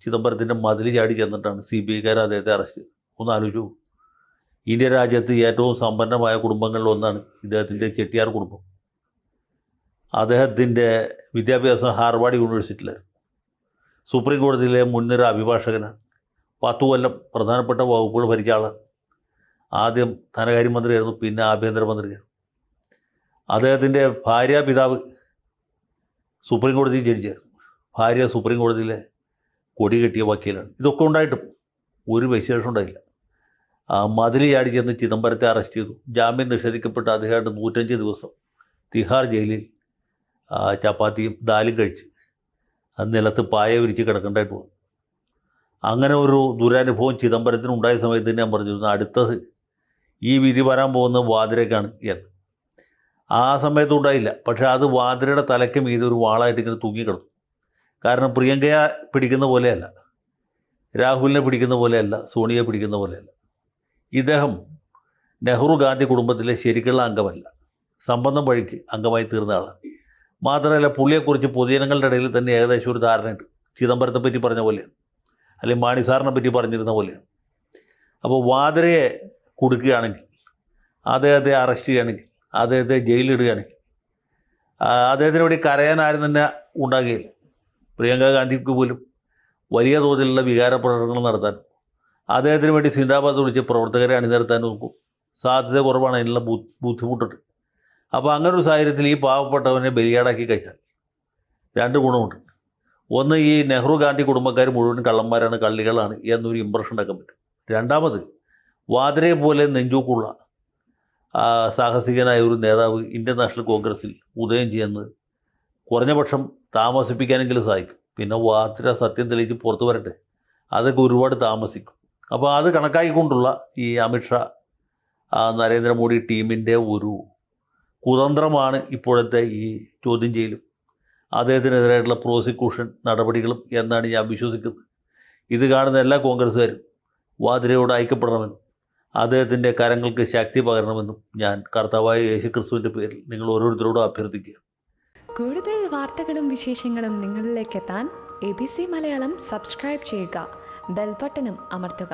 ചിദംബരത്തിൻ്റെ മതിൽ ചാടി ചെന്നിട്ടാണ് CBIക്കാർ അദ്ദേഹത്തെ അറസ്റ്റ് ചെയ്തത്. ഒന്ന് ആലോചിച്ചു. ഇന്ത്യ രാജ്യത്ത് ഏറ്റവും സമ്പന്നമായ കുടുംബങ്ങളിലൊന്നാണ് ഇദ്ദേഹത്തിൻ്റെ ചെട്ടിയാർ കുടുംബം. അദ്ദേഹത്തിൻ്റെ വിദ്യാഭ്യാസം ഹാർവാർഡ് യൂണിവേഴ്സിറ്റിയിലായിരുന്നു. സുപ്രീം കോടതിയിലെ മുൻനിര അഭിഭാഷകനാണ്. 10 കൊല്ലം പ്രധാനപ്പെട്ട വകുപ്പുകൾ ഭരിച്ച ആളാണ്. ആദ്യം ധനകാര്യമന്ത്രിയായിരുന്നു, പിന്നെ ആഭ്യന്തരമന്ത്രിയായിരുന്നു. അദ്ദേഹത്തിൻ്റെ പിതാവ് സുപ്രീം കോടതിയിൽ ജഡ്ജിയായിരുന്നു. ഭാര്യ സുപ്രീം കോടതിയിലെ കൊടി കെട്ടിയ വക്കീലാണ്. ഇതൊക്കെ ഉണ്ടായിട്ടും ഒരു വിശേഷം ഉണ്ടായില്ല. മതിൽ ചാടി ചെന്ന് ചിദംബരത്തെ അറസ്റ്റ് ചെയ്തു. ജാമ്യം നിഷേധിക്കപ്പെട്ട അദ്ദേഹമായിട്ട് 105 ദിവസം തിഹാർ ജയിലിൽ ചപ്പാത്തിയും ദാലും കഴിച്ച് നിലത്ത് പായ വിരിച്ച് കിടക്കേണ്ടതായിട്ട് പോകും. അങ്ങനെ ഒരു ദുരനുഭവം ചിദംബരത്തിന് ഉണ്ടായ സമയത്ത് ഞാൻ പറഞ്ഞിരുന്നു, അടുത്തത് ഈ വിധി വരാൻ പോകുന്നത് വാദ്രയ്ക്കാണ് എന്ന്. ആ സമയത്തും ഉണ്ടായില്ല. പക്ഷേ അത് വാദ്രയുടെ തലയ്ക്ക് മീതെ ഒരു വാളായിട്ട് ഇങ്ങനെ തൂങ്ങിക്കിടന്നു. കാരണം പ്രിയങ്കയെ പിടിക്കുന്ന പോലെയല്ല, രാഹുലിനെ പിടിക്കുന്ന പോലെയല്ല, സോണിയെ പിടിക്കുന്ന പോലെയല്ല. ഇദ്ദേഹം നെഹ്റു ഗാന്ധി കുടുംബത്തിലെ ശരിക്കുള്ള അംഗമല്ല, സംബന്ധം വഴിക്ക് അംഗമായി തീർന്ന ആളാണ്. മാത്രമല്ല പുള്ളിയെക്കുറിച്ച് പൊതുജനങ്ങളുടെ ഇടയിൽ തന്നെ ഏകദേശം ഒരു ധാരണയുണ്ട്. ചിദംബരത്തെ പറ്റി പറഞ്ഞ പോലെയാണ്, അല്ലെങ്കിൽ മാണി സാറിനെ പറ്റി പറഞ്ഞിരുന്ന പോലെയാണ്. അപ്പോൾ വാദ്രയെ കൊടുക്കുകയാണെങ്കിൽ, അദ്ദേഹത്തെ അറസ്റ്റ് ചെയ്യുകയാണെങ്കിൽ, അദ്ദേഹത്തെ ജയിലിടുകയാണെങ്കിൽ അദ്ദേഹത്തിന് വേണ്ടി കരയാൻ ആരും തന്നെ ഉണ്ടാകുകയില്ല. പ്രിയങ്ക ഗാന്ധിക്ക് പോലും വലിയ തോതിലുള്ള വികാര പ്രകടനങ്ങൾ നടത്താൻ, അദ്ദേഹത്തിന് വേണ്ടി സിന്ദാബാദ് വിളിച്ച് പ്രവർത്തകരെ അണിനിരത്താൻ നോക്കും. സാധ്യത കുറവാണ്, അതിനുള്ള ബുദ്ധിമുട്ടുണ്ട്. അപ്പോൾ അങ്ങനെ ഒരു സാഹചര്യത്തിൽ ഈ പാവപ്പെട്ടവനെ ബലിയാടാക്കി കഴിഞ്ഞാൽ 2 ഗുണമുണ്ട്. ഒന്ന്, ഈ നെഹ്റു ഗാന്ധി കുടുംബക്കാർ മുഴുവൻ കള്ളന്മാരാണ്, കള്ളികളാണ് എന്നൊരു ഇമ്പ്രഷൻ ഉണ്ടാക്കാൻ പറ്റും. രണ്ടാമത്, വാദ്രയെ പോലെ നെഞ്ചൂക്കുള്ള സാഹസികനായ ഒരു നേതാവ് ഇന്ത്യൻ നാഷണൽ കോൺഗ്രസ്സിൽ ഉദയം ചെയ്യുന്നത് കുറഞ്ഞ പക്ഷം താമസിപ്പിക്കാനെങ്കിലും സാധിക്കും. പിന്നെ വാദ്ര സത്യം തെളിയിച്ച് പുറത്തു വരട്ടെ, അതൊക്കെ ഒരുപാട് താമസിക്കും. അപ്പോൾ അത് കണക്കാക്കിക്കൊണ്ടുള്ള ഈ അമിത്ഷാ നരേന്ദ്രമോദി ടീമിൻ്റെ ഒരു കുതന്ത്രമാണ് ഇപ്പോഴത്തെ ഈ ചോദ്യം ചെയ്യലും അദ്ദേഹത്തിനെതിരായിട്ടുള്ള പ്രോസിക്യൂഷൻ നടപടികളും എന്നാണ് ഞാൻ വിശ്വസിക്കുന്നത്. ഇത് കാണുന്ന എല്ലാ കോൺഗ്രസ്സുകാരും വാദ്രയോട് ഐക്യപ്പെടണമെന്നും അദ്ദേഹത്തിൻ്റെ കരങ്ങൾക്ക് ശക്തി പകരണമെന്നും ഞാൻ കർത്താവായ യേശുക്രിസ്തുവിൻ്റെ പേരിൽ നിങ്ങൾ ഓരോരുത്തരോടും അഭ്യർത്ഥിക്കുക. കൂടുതൽ വാർത്തകളും വിശേഷങ്ങളും നിങ്ങളിലേക്ക് എത്താൻ ABC മലയാളം സബ്സ്ക്രൈബ് ചെയ്യുക, ബെൽ ബട്ടണും അമർത്തുക.